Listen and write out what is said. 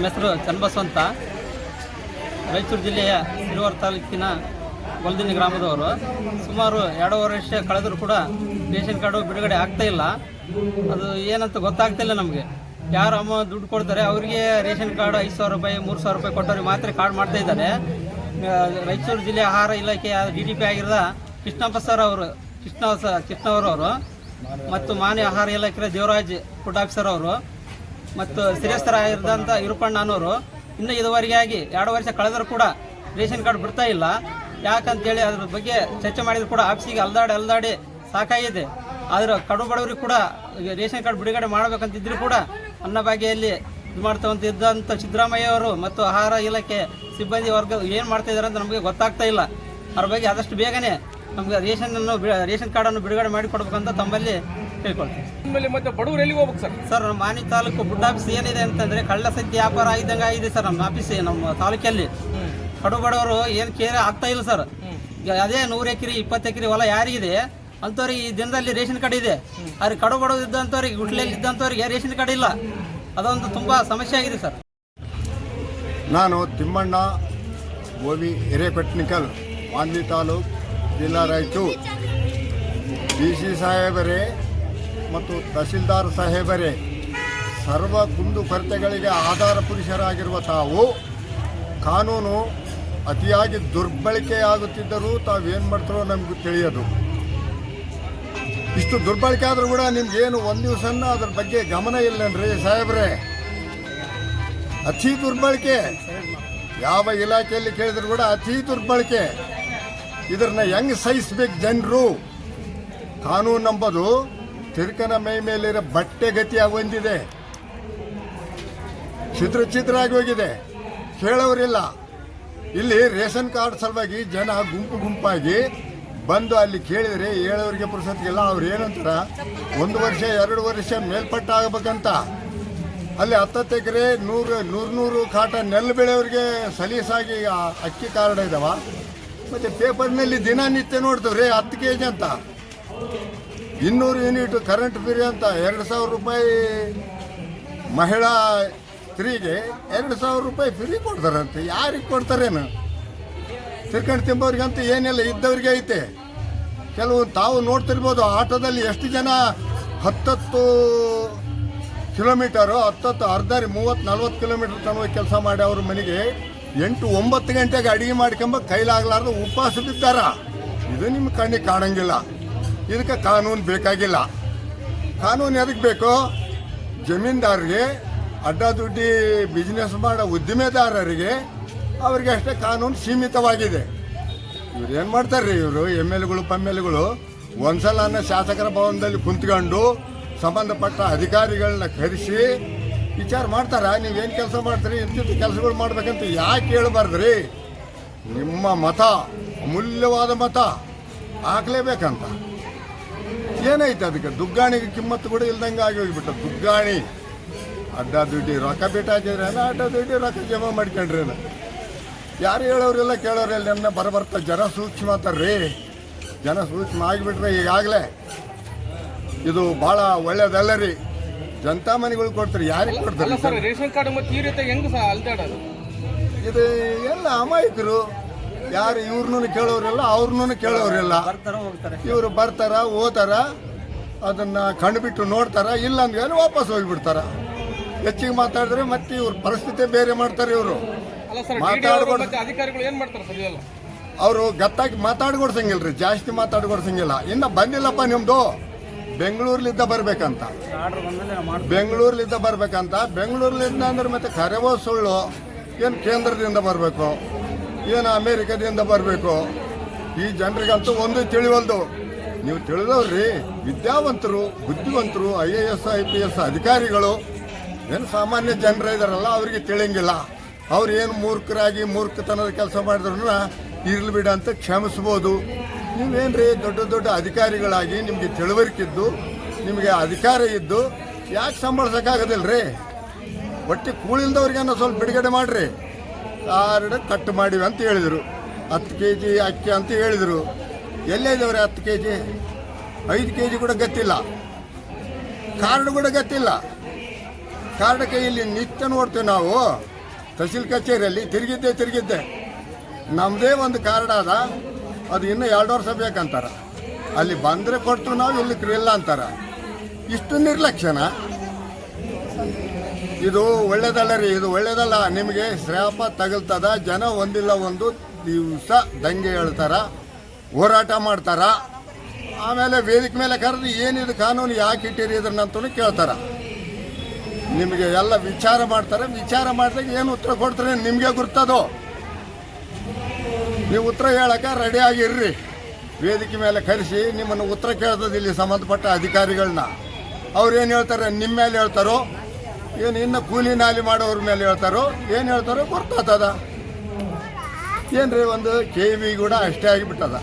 ಹೆಸರು ಚನ್ನಬಸವ ಅಂತ. ರಾಯಚೂರು ಜಿಲ್ಲೆಯ ಸಿರುವಾರ ತಾಲೂಕಿನ ಗೊಲ್ದಿನಿ ಗ್ರಾಮದವರು. ಸುಮಾರು 2.5 ವರ್ಷ ಕಳೆದರೂ ಕೂಡ ರೇಷನ್ ಕಾರ್ಡು ಬಿಡುಗಡೆ ಆಗ್ತಾ ಇಲ್ಲ. ಅದು ಏನಂತ ಗೊತ್ತಾಗ್ತಿಲ್ಲ ನಮಗೆ. ಯಾರು ದುಡ್ಡು ಕೊಡ್ತಾರೆ ಅವರಿಗೆ ರೇಷನ್ ಕಾರ್ಡು 5,000 ರೂಪಾಯಿ 3,000 ರೂಪಾಯಿ ಕೊಟ್ಟವ್ರಿಗೆ ಮಾತ್ರ ಕಾರ್ಡ್ ಮಾಡ್ತಾ ಇದ್ದಾರೆ. ರಾಯಚೂರು ಜಿಲ್ಲೆ ಆಹಾರ ಇಲಾಖೆಯ DDP ಆಗಿರೋದ ಕೃಷ್ಣವರವರು ಮತ್ತು ಮಾನ್ಯ ಆಹಾರ ಇಲಾಖೆ ದೇವರಾಜ್ ಫುಡ್ ಆಫೀಸರ್ ಅವರು ಮತ್ತು ಸಿರಿಯಸ್ಥರಾಗಿರೋದಂಥ ಇರುಪಣ್ಣ ಅನ್ನೋರು ಇನ್ನೂ ಇದುವರೆಗೆ ಆಗಿ 2 ವರ್ಷ ಕಳೆದರೂ ಕೂಡ ರೇಷನ್ ಕಾರ್ಡ್ ಬಿಡ್ತಾ ಇಲ್ಲ. ಯಾಕಂತೇಳಿ ಅದ್ರ ಬಗ್ಗೆ ಚರ್ಚೆ ಮಾಡಿದ್ರು ಕೂಡ ಆಫೀಸಿಗೆ ಅಲ್ದಾಡಿ ಸಾಕಾಗಿದೆ. ಆದರೆ ಕಡು ಬಡವರಿಗೆ ಕೂಡ ರೇಷನ್ ಕಾರ್ಡ್ ಬಿಡುಗಡೆ ಮಾಡಬೇಕಂತಿದ್ರು ಕೂಡ ಅನ್ನಭಾಗ್ಯದಲ್ಲಿ ಇದು ಇದ್ದಂಥ ಸಿದ್ದರಾಮಯ್ಯ ಅವರು ಮತ್ತು ಆಹಾರ ಇಲಾಖೆ ಸಿಬ್ಬಂದಿ ವರ್ಗ ಏನು ಮಾಡ್ತಾ ಇದ್ದಾರೆ ಅಂತ ನಮಗೆ ಗೊತ್ತಾಗ್ತಾ ಇಲ್ಲ. ಅದ್ರ ಬಗ್ಗೆ ಆದಷ್ಟು ಬೇಗನೆ ನಮಗೆ ರೇಷನ್ ಕಾರ್ಡನ್ನು ಬಿಡುಗಡೆ ಮಾಡಿ ಕೊಡ್ಬೇಕಂತ ತಮ್ಮಲ್ಲಿ ಕೇಳ್ಕೊಳ್ತೀವಿ. ಮತ್ತೆ ಬಡವರು ಎಲ್ಲಿಗೆ ಹೋಗ್ಬೇಕು ಸರ್? ನಮ್ಮ ಮಾನಿ ತಾಲೂಕು ಬುಡ್ ಆಫೀಸ್ ಏನಿದೆ ಅಂತಂದರೆ ಕಳ್ಳ ಸತ್ಯ ವ್ಯಾಪಾರ ಆಗಿದ್ದಂಗೆ ಆಗಿದೆ ಸರ್. ನಮ್ಮ ಆಫೀಸ್ ನಮ್ಮ ತಾಲೂಕಲ್ಲಿ ಕಡು ಬಡವರು ಏನು ಕೇರ್ ಆಗ್ತಾ ಇಲ್ಲ ಸರ್. ಅದೇ 100 ಎಕರೆ 20 ಎಕರೆ ಹೊಲ ಯಾರಿಗಿದೆ ಅಂಥವ್ರಿಗೆ ಈ ದಿನದಲ್ಲಿ ರೇಷನ್ ಕಾರ್ಡ್ ಇದೆ. ಆದರೆ ಕಡು ಬಡವರು ಇದ್ದಂಥವ್ರಿಗೆ ಗುಟ್ಲೆಯಲ್ಲಿ ಇದ್ದಂಥವ್ರಿಗೆ ರೇಷನ್ ಕಾರ್ಡ್ ಇಲ್ಲ. ಅದೊಂದು ತುಂಬ ಸಮಸ್ಯೆ ಆಗಿದೆ ಸರ್. ನಾನು ತಿಮ್ಮಣ್ಣ ಗೋವಿ ಹಿರೇಪೆಟ್ನಿಕಲ್, ಮಾನ್ವಿ ತಾಲೂಕು, ಜಿಲ್ಲಾ ರಾಯಚೂರು. DC ಸಾಹೇಬರೇ ಮತ್ತು ತಹಸೀಲ್ದಾರ್ ಸಾಹೇಬರೇ, ಸರ್ವ ಕುಂದು ಕೊರತೆಗಳಿಗೆ ಆಧಾರ ಪುರುಷರಾಗಿರುವ ತಾವು ಕಾನೂನು ಅತಿಯಾಗಿ ದುರ್ಬಳಕೆಯಾಗುತ್ತಿದ್ದರೂ ತಾವೇನು ಮಾಡ್ತಾರೋ ನಮಗೂ ತಿಳಿಯೋದು. ಇಷ್ಟು ದುರ್ಬಳಕೆ ಆದರೂ ಕೂಡ ನಿಮ್ಗೇನು ಒಂದು ದಿವಸನ ಅದ್ರ ಬಗ್ಗೆ ಗಮನ ಇಲ್ಲನ್ರಿ ಸಾಹೇಬ್ರೆ. ಅತಿ ದುರ್ಬಳಕೆ, ಯಾವ ಇಲಾಖೆಯಲ್ಲಿ ಕೇಳಿದ್ರು ಕೂಡ ಅತಿ ದುರ್ಬಳಕೆ. ಇದನ್ನ ಹೆಂಗ್ ಸಹಿಸ್ಬೇಕು ಜನರು? ಕಾನೂನು ನಂಬೋದು ತಿರುಕನ ಮೈ ಮೇಲಿರೋ ಬಟ್ಟೆ ಗತಿಯಾಗಿ ಹೊಂದಿದೆ, ಚಿತ್ರ ಆಗಿ ಹೋಗಿದೆ. ಕೇಳೋರಿಲ್ಲ. ಇಲ್ಲಿ ರೇಷನ್ ಕಾರ್ಡ್ ಸಲುವಾಗಿ ಜನ ಗುಂಪಾಗಿ ಬಂದು ಅಲ್ಲಿ ಕೇಳಿದರೆ ಹೇಳೋರಿಗೆ ಪುರುಸತ್ತಿಗೆಲ್ಲ ಅವ್ರು ಏನಂತಾರ 1 ವರ್ಷ 2 ವರ್ಷ ಮೇಲ್ಪಟ್ಟ ಆಗಬೇಕಂತ. ಅಲ್ಲಿ 10 ಎಕರೆ 100 ಕಾಟ ನೆಲ್ಲು ಬೆಳೆಯವ್ರಿಗೆ ಸಲೀಸಾಗಿ ಅಕ್ಕಿ ಕಾರ್ಡ್ ಇದಾವ. ಮತ್ತು ಪೇಪರ್ನಲ್ಲಿ ದಿನನಿತ್ಯ ನೋಡ್ತೀವ್ರಿ 10 kg ಅಂತ, 200 ಯೂನಿಟ್ ಕರೆಂಟ್ ಫ್ರೀ ಅಂತ, 2,000 ರೂಪಾಯಿ ಮಹಿಳಾ ಸ್ತ್ರೀಗೆ 2,000 ರೂಪಾಯಿ ಫ್ರೀ ಕೊಡ್ತಾರಂತೆ. ಯಾರಿಗೆ ಕೊಡ್ತಾರೇನು? ತಿರ್ಕೊಂಡು ತಿಂಬೋರಿಗಂತೂ ಏನೆಲ್ಲ ಇದ್ದವ್ರಿಗೆ ಐತೆ. ಕೆಲವು ತಾವು ನೋಡ್ತಿರ್ಬೋದು, ಆಟೋದಲ್ಲಿ ಎಷ್ಟು ಜನ 10 ಕಿಲೋಮೀಟರು 30 30-40 ಕಿಲೋಮೀಟರ್ ತನಕ ಕೆಲಸ ಮಾಡಿ ಅವ್ರ ಮನೆಗೆ 8-9 ಗಂಟೆಗೆ ಅಡಿಗೆ ಮಾಡ್ಕೊಂಬ ಕೈಲಾಗಲಾರ್ದು ಉಪವಾಸ ಬಿದ್ದಾರ. ಇದು ನಿಮ್ಮ ಕಣ್ಣಿಗೆ ಕಾಣಂಗಿಲ್ಲ. ಇದಕ್ಕೆ ಕಾನೂನು ಬೇಕಾಗಿಲ್ಲ. ಕಾನೂನು ಎದಕ್ಕೆ ಬೇಕು? ಜಮೀನ್ದಾರರಿಗೆ, ಅಡ್ಡಾದುಡ್ಡಿ ಬಿಸ್ನೆಸ್ ಮಾಡೋ ಉದ್ದಿಮೆದಾರರಿಗೆ ಅವ್ರಿಗೆ ಅಷ್ಟೇ ಕಾನೂನು ಸೀಮಿತವಾಗಿದೆ. ಇವ್ರು ಏನು ಮಾಡ್ತಾರೆ ರೀ? ಇವರು MLAಗಳು PMLAಗಳು ಒಂದ್ಸಲ ಶಾಸಕರ ಭವನದಲ್ಲಿ ಕುಂತ್ಕೊಂಡು ಸಂಬಂಧಪಟ್ಟ ಅಧಿಕಾರಿಗಳನ್ನ ಕರೆಸಿ ವಿಚಾರ ಮಾಡ್ತಾರ. ನೀವೇನು ಕೆಲಸ ಮಾಡ್ತೀರಿ, ಇಂತಿಂಥ ಕೆಲಸಗಳು ಮಾಡ್ಬೇಕಂತ ಯಾಕೆ ಹೇಳ್ಬಾರ್ದ್ರಿ? ನಿಮ್ಮ ಮತ, ಅಮೂಲ್ಯವಾದ ಮತ ಹಾಕ್ಲೇಬೇಕಂತ ಏನೈತೆ? ಅದಕ್ಕೆ ದುಗ್ಗಾಣಿಗೆ ಕಿಮ್ಮತ್ತು ಕೂಡ ಇಲ್ದಂಗೆ ಆಗಿ ಹೋಗಿಬಿಟ್ಟು. ದುಗ್ಗಾಣಿ ಅಡ್ಡ ದುಡ್ಡಿ ರೊಕ್ಕ ಬಿಟ್ಟಾಕಿದ್ರೇನ, ಅಡ್ಡ ದುಡ್ಡಿ ರೊಕ್ಕ ಜಮಾ ಮಾಡ್ಕೊಂಡ್ರೇನ? ಯಾರು ಹೇಳೋರಿಲ್ಲ ಕೇಳೋರಿಲ್ಲ. ನನ್ನ ಬರ್ತಾ ಜನ ಸೂಕ್ಷ್ಮ ಅಂತಾರ್ರಿ. ಜನ ಸೂಕ್ಷ್ಮ ಆಗಿಬಿಟ್ರೆ ಈಗಾಗಲೇ ಇದು ಭಾಳ ಒಳ್ಳೇದಲ್ಲ ರೀ. ಜನತಾ ಮನೆಗಳು ಕೊಡ್ತಾರೆ, ಯಾರಿಗೆ ಕೊಡ್ತಾರೆ? ರೇಷನ್ ಕಾರ್ಡ್ ಮತ್ತು ಈ ರೀತಿ ಹೆಂಗ್ ಅಲ್ದಾಡೋದು? ಇದು ಎಲ್ಲ ಅಮಾಯಕರು. ಯಾರು ಇವ್ರನ್ನೂ ಕೇಳೋರಿಲ್ಲ, ಅವ್ರನ್ನೂ ಕೇಳೋರಿಲ್ಲ. ಇವರು ಬರ್ತಾರ, ಹೋತಾರ, ಅದನ್ನ ಕಂಡುಬಿಟ್ಟು ನೋಡ್ತಾರ, ಇಲ್ಲ ಅಂದ್ಮೇಲೆ ವಾಪಸ್ ಹೋಗಿಬಿಡ್ತಾರ. ಹೆಚ್ಚಿಗೆ ಮಾತಾಡಿದ್ರೆ ಮತ್ತೆ ಇವ್ರ ಪರಿಸ್ಥಿತಿ ಬೇರೆ ಮಾಡ್ತಾರೆ. ಇವರು ಅಧಿಕಾರಿಗಳು ಏನ್ ಮಾಡ್ತಾರೆ ಸರ್? ಇದೆಲ್ಲ ಅವರು ಗತ್ತಾಗಿ ಮಾತಾಡ್ಕೊಡ್ಸಂಗಿಲ್ರಿ, ಜಾಸ್ತಿ ಮಾತಾಡ್ಕೊಡ್ಸಂಗಿಲ್ಲ. ಇನ್ನ ಬಂದಿಲ್ಲಪ್ಪ ನಿಮ್ದು, ಬೆಂಗಳೂರ್ಲಿದ್ದ ಬರ್ಬೇಕಂತ. ಬೆಂಗಳೂರ್ಲಿಂದ ಅಂದ್ರೆ ಮತ್ತೆ ಕರೆವೋ ಸುಳ್ಳು, ಏನು ಕೇಂದ್ರದಿಂದ ಬರಬೇಕು, ಏನು ಅಮೇರಿಕದಿಂದ ಬರಬೇಕು? ಈ ಜನರಿಗಂತೂ ಒಂದು ತಿಳಿವಲ್ದು. ನೀವು ತಿಳಿದವ್ರಿ, ವಿದ್ಯಾವಂತರು, ಬುದ್ಧಿವಂತರು, IAS IPS ಅಧಿಕಾರಿಗಳು, ಏನು ಸಾಮಾನ್ಯ ಜನರ ಇದಾರಲ್ಲ ಅವ್ರಿಗೆ ತಿಳಿಯಂಗಿಲ್ಲ. ಅವ್ರು ಏನು ಮೂರ್ಖತನದ ಕೆಲಸ ಮಾಡಿದ್ರು ಇರ್ಲಿ ಬಿಡ ಅಂತ ಕ್ಷಮಿಸ್ಬೋದು. ನೀವೇನ್ರಿ ದೊಡ್ಡ ಅಧಿಕಾರಿಗಳಾಗಿ ನಿಮಗೆ ತಿಳುವಳಿಕಿದ್ದು, ನಿಮಗೆ ಅಧಿಕಾರ ಇದ್ದು ಯಾಕೆ ಸಂಭಾಳಿಸೋಕ್ಕಾಗೋದಿಲ್ರಿ? ಒಟ್ಟು ಕೂಳಿಲ್ದವ್ರಿಗನ್ನ ಸ್ವಲ್ಪ ಬಿಡುಗಡೆ ಮಾಡಿರಿ. ಕಾರ್ಡ್ ಕಟ್ ಮಾಡಿವಿ ಅಂತ ಹೇಳಿದರು. 10 kg ಅಕ್ಕಿ ಅಂತ ಹೇಳಿದರು. ಎಲ್ಲೇ ಇದ್ದವ್ರೆ 10 kg? 5 kg ಕೂಡ ಗೊತ್ತಿಲ್ಲ. ಕಾರ್ಡ್ ಕೂಡ ಗೊತ್ತಿಲ್ಲ. ಕಾರ್ಡಕ್ಕೆ ಇಲ್ಲಿ ನಿತ್ಯ ನೋಡ್ತೇವೆ ನಾವು. ತಹಸೀಲ್ ಕಚೇರಿಯಲ್ಲಿ ತಿರುಗಿದ್ದೆ ನಮ್ಮದೇ ಒಂದು ಕಾರ್ಡ್ ಅದ, ಅದು ಇನ್ನೂ 2 ವರ್ಷ ಬೇಕಂತಾರ. ಅಲ್ಲಿ ಬಂದರೆ ಕೊಡ್ತು ನಾವು, ಇಲ್ಲಿ ಇಲ್ಲ ಅಂತಾರ. ಇಷ್ಟು ನಿರ್ಲಕ್ಷ್ಯನ? ಇದು ಒಳ್ಳೇದಲ್ಲ ರೀ, ಇದು ಒಳ್ಳೇದಲ್ಲ. ನಿಮಗೆ ಶ್ರಾಪ ತಗಲ್ತದ. ಜನ ಒಂದಿಲ್ಲ ಒಂದು ದಿವಸ ದಂಗೆ ಹೇಳ್ತಾರ, ಹೋರಾಟ ಮಾಡ್ತಾರ. ಆಮೇಲೆ ವೇದಿಕೆ ಮೇಲೆ ಕರೆದು ಏನಿದು ಕಾನೂನು ಯಾಕೆ ಇಟ್ಟಿರಿ ಇದನ್ನಂತೂ ಕೇಳ್ತಾರ. ನಿಮಗೆ ಎಲ್ಲ ವಿಚಾರ ಮಾಡ್ತಾರೆ. ವಿಚಾರ ಮಾಡಿದಾಗ ಏನು ಉತ್ತರ ಕೊಡ್ತಾರೆ ನಿಮಗೆ ಗುರ್ತದೋ. ನೀವು ಉತ್ತರ ಹೇಳಕ್ಕೆ ರೆಡಿ ಆಗಿರ್ರಿ. ವೇದಿಕೆ ಮೇಲೆ ಕರೆಸಿ ನಿಮ್ಮನ್ನು ಉತ್ತರ ಕೇಳ್ತದೆ ಇಲ್ಲಿ ಸಂಬಂಧಪಟ್ಟ ಅಧಿಕಾರಿಗಳನ್ನ. ಅವ್ರು ಏನು ಹೇಳ್ತಾರೆ ನಿಮ್ಮ ಮೇಲೆ ಹೇಳ್ತಾರೋ, ಏನು ಇನ್ನು ಕೂಲಿ ನಾಲಿ ಮಾಡೋವ್ರ ಮೇಲೆ ಹೇಳ್ತಾರೋ, ಏನು ಹೇಳ್ತಾರೋ ಗೊತ್ತಾಗ್ತದ. ಏನ್ರಿ ಒಂದು KV ಕೂಡ ಅಷ್ಟೇ ಆಗಿಬಿಟ್ಟದ.